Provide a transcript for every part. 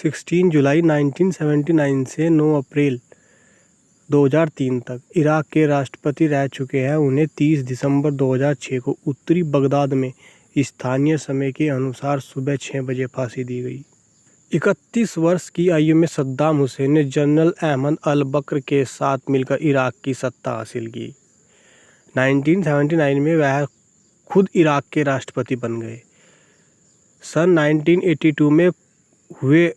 16 जुलाई 1979 से 9 अप्रैल 2003 तक इराक के राष्ट्रपति रह चुके हैं। उन्हें 30 दिसंबर 2006 को उत्तरी बगदाद में स्थानीय समय के अनुसार सुबह 6 बजे फांसी दी गई। 31 वर्ष की आयु में सद्दाम हुसैन ने जनरल अहमद अल बकर के साथ मिलकर इराक की सत्ता हासिल की। 1979 में वह खुद इराक के राष्ट्रपति बन गए। सन 1982 में हुए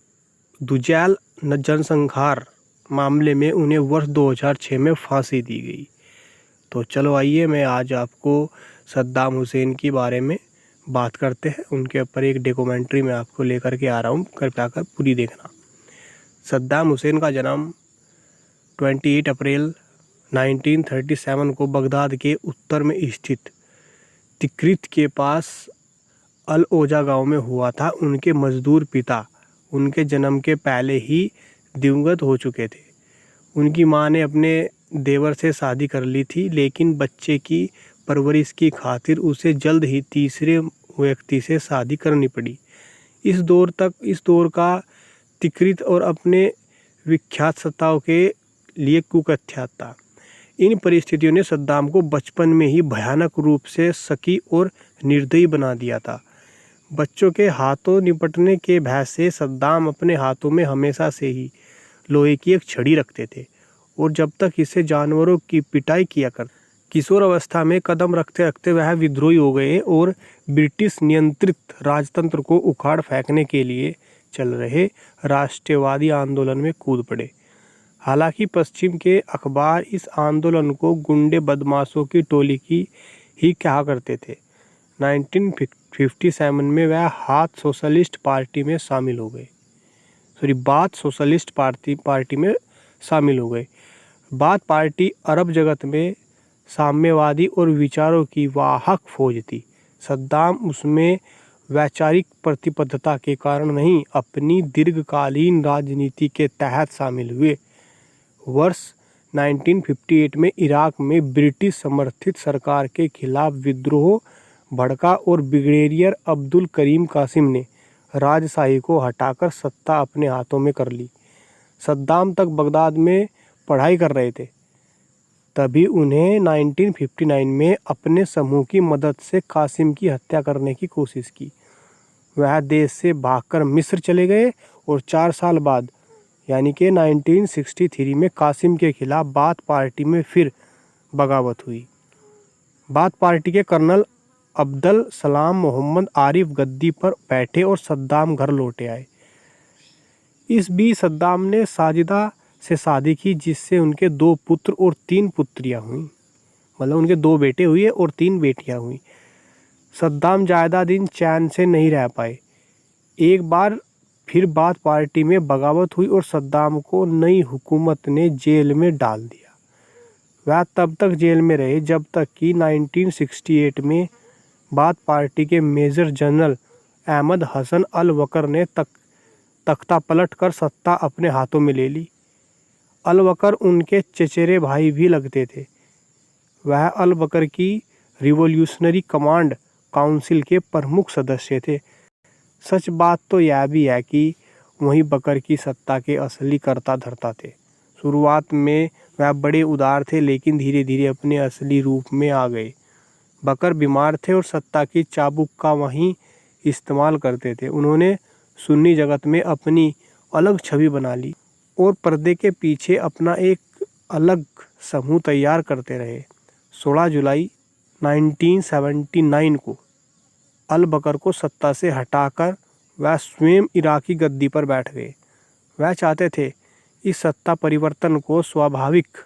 दुजैल जनसंहार मामले में उन्हें वर्ष 2006 में फांसी दी गई। तो चलो आइए मैं आज आपको सद्दाम हुसैन के बारे में बात करते हैं। उनके ऊपर एक डॉक्यूमेंट्री मैं आपको लेकर के आ रहा हूँ, कृपया कर पूरी देखना। सद्दाम हुसैन का जन्म 28 अप्रैल 1937 को बगदाद के उत्तर में स्थित तिक्रित के पास अल ओजा गांव में हुआ था। उनके मजदूर पिता उनके जन्म के पहले ही दिवंगत हो चुके थे। उनकी मां ने अपने देवर से शादी कर ली थी, लेकिन बच्चे की परवरिश की खातिर उसे जल्द ही तीसरे व्यक्ति से शादी करनी पड़ी। इस दौर का तिक्रित और अपने विख्यात सत्ताओं के लिए कुख्यात था। इन परिस्थितियों ने सद्दाम को बचपन में ही भयानक रूप से शकी और निर्दयी बना दिया था। बच्चों के हाथों निपटने के भय से सद्दाम अपने हाथों में हमेशा से ही लोहे की एक छड़ी रखते थे और जब तक इसे जानवरों की पिटाई किया कर। किशोर अवस्था में कदम रखते रखते वह विद्रोही हो गए और ब्रिटिश नियंत्रित राजतंत्र को उखाड़ फेंकने के लिए चल रहे राष्ट्रवादी आंदोलन में कूद पड़े। हालांकि पश्चिम के अखबार इस आंदोलन को गुंडे बदमाशों की टोली की ही कहा करते थे। 1957 में वह बाथ सोशलिस्ट पार्टी में शामिल हो गए। बाथ पार्टी अरब जगत में साम्यवादी और विचारों की वाहक फौज थी। सद्दाम उसमें वैचारिक प्रतिबद्धता के कारण नहीं, अपनी दीर्घकालीन राजनीति के तहत शामिल हुए। वर्ष 1958 में इराक में ब्रिटिश समर्थित सरकार के खिलाफ विद्रोह भड़का और ब्रिगेडियर अब्दुल करीम कासिम ने राजशाही को हटाकर सत्ता अपने हाथों में कर ली। सद्दाम तक बगदाद में पढ़ाई कर रहे थे, तभी उन्हें 1959 में अपने समूह की मदद से कासिम की हत्या करने की कोशिश की। वह देश से भागकर मिस्र चले गए और 4 साल बाद यानी कि 1963 में कासिम के खिलाफ बाथ पार्टी में फिर बगावत हुई। बाथ पार्टी के कर्नल अब्दल सलाम मोहम्मद आरिफ गद्दी पर बैठे और सद्दाम घर लौटे आए। इस बीच सद्दाम ने साजिदा से शादी की, जिससे उनके 2 पुत्र और 3 पुत्रियां हुई। मतलब उनके 2 बेटे हुए और 3 बेटियां हुई। सद्दाम ज़्यादा दिन चैन से नहीं रह पाए। एक बार फिर बाथ पार्टी में बगावत हुई और सद्दाम को नई हुकूमत ने जेल में डाल दिया। वह तब तक जेल में रहे जब तक कि 1968 में बाथ पार्टी के मेजर जनरल अहमद हसन अल वकर ने तख्ता पलट कर सत्ता अपने हाथों में ले ली। अल वकर उनके चचेरे भाई भी लगते थे। वह अल वकर की रिवॉल्यूशनरी कमांड काउंसिल के प्रमुख सदस्य थे। सच बात तो यह भी है कि वही बकर की सत्ता के असली कर्ता धर्ता थे। शुरुआत में वह बड़े उदार थे, लेकिन धीरे धीरे अपने असली रूप में आ गए। बकर बीमार थे और सत्ता की चाबुक का वहीं इस्तेमाल करते थे। उन्होंने सुन्नी जगत में अपनी अलग छवि बना ली और पर्दे के पीछे अपना एक अलग समूह तैयार करते रहे। 16 जुलाई 1979 को अल बकर को सत्ता से हटाकर वह स्वयं इराकी गद्दी पर बैठ गए। वह चाहते थे इस सत्ता परिवर्तन को स्वाभाविक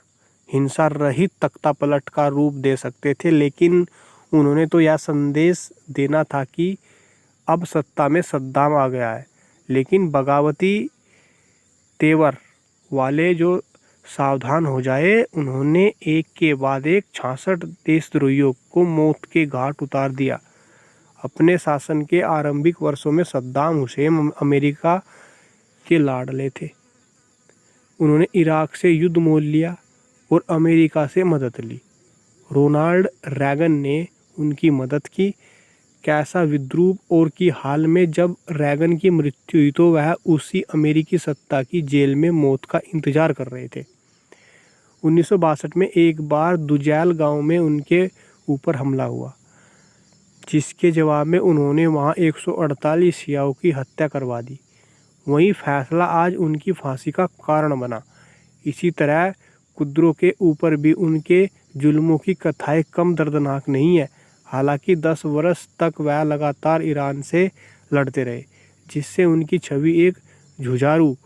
हिंसा रहित तख्ता पलट का रूप दे सकते थे, लेकिन उन्होंने तो यह संदेश देना था कि अब सत्ता में सद्दाम आ गया है। लेकिन बगावती तेवर वाले जो सावधान हो जाए। उन्होंने एक के बाद एक 66 देशद्रोहियों को मौत के घाट उतार दिया। अपने शासन के आरंभिक वर्षों में सद्दाम हुसैन अमेरिका के लाडले थे। उन्होंने इराक से युद्ध मोल लिया और अमेरिका से मदद ली। रोनाल्ड रैगन ने उनकी मदद की। कैसा विद्रूप, और कि हाल में जब रैगन की मृत्यु हुई तो वह उसी अमेरिकी सत्ता की जेल में मौत का इंतजार कर रहे थे। 1962 में एक बार दुजैल गांव में उनके ऊपर हमला हुआ, जिसके जवाब में उन्होंने वहां 148 शियाओं की हत्या करवा दी। वही फैसला आज उनकी फांसी का कारण बना। इसी तरह कुर्दों के ऊपर भी उनके जुल्मों की कथाएं कम दर्दनाक नहीं है। हालांकि 10 वर्ष तक वह लगातार ईरान से लड़ते रहे, जिससे उनकी छवि एक जुझारू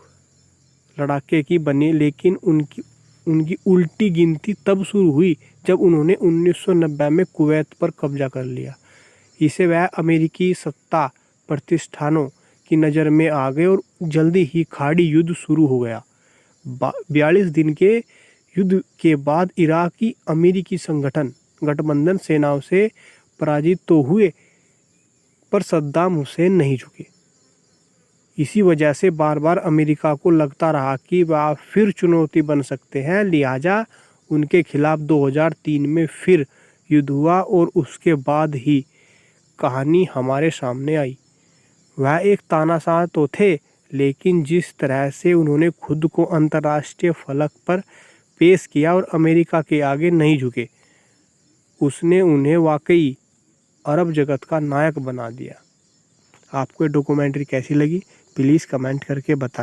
लड़ाके की बनी। लेकिन उनकी उल्टी गिनती तब शुरू हुई जब उन्होंने 1990 में कुवैत पर कब्जा कर लिया। इसे वह अमेरिकी सत्ता प्रतिष्ठानों की नज़र में आ गए और जल्दी ही खाड़ी युद्ध शुरू हो गया। 42 दिन के युद्ध के बाद इराकी अमेरिकी गठबंधन सेनाओं से पराजित तो हुए, पर सद्दाम हुसैन नहीं झुके। इसी वजह से बार बार अमेरिका को लगता रहा कि वह फिर चुनौती बन सकते हैं। लिहाजा उनके खिलाफ 2003 में फिर युद्ध हुआ और उसके बाद ही कहानी हमारे सामने आई। वह एक तानाशाह तो थे, लेकिन जिस तरह से उन्होंने खुद को अंतर्राष्ट्रीय फलक पर पेश किया और अमेरिका के आगे नहीं झुके, उसने उन्हें वाकई अरब जगत का नायक बना दिया। आपको ये डॉक्यूमेंट्री कैसी लगी प्लीज़ कमेंट करके बताएं।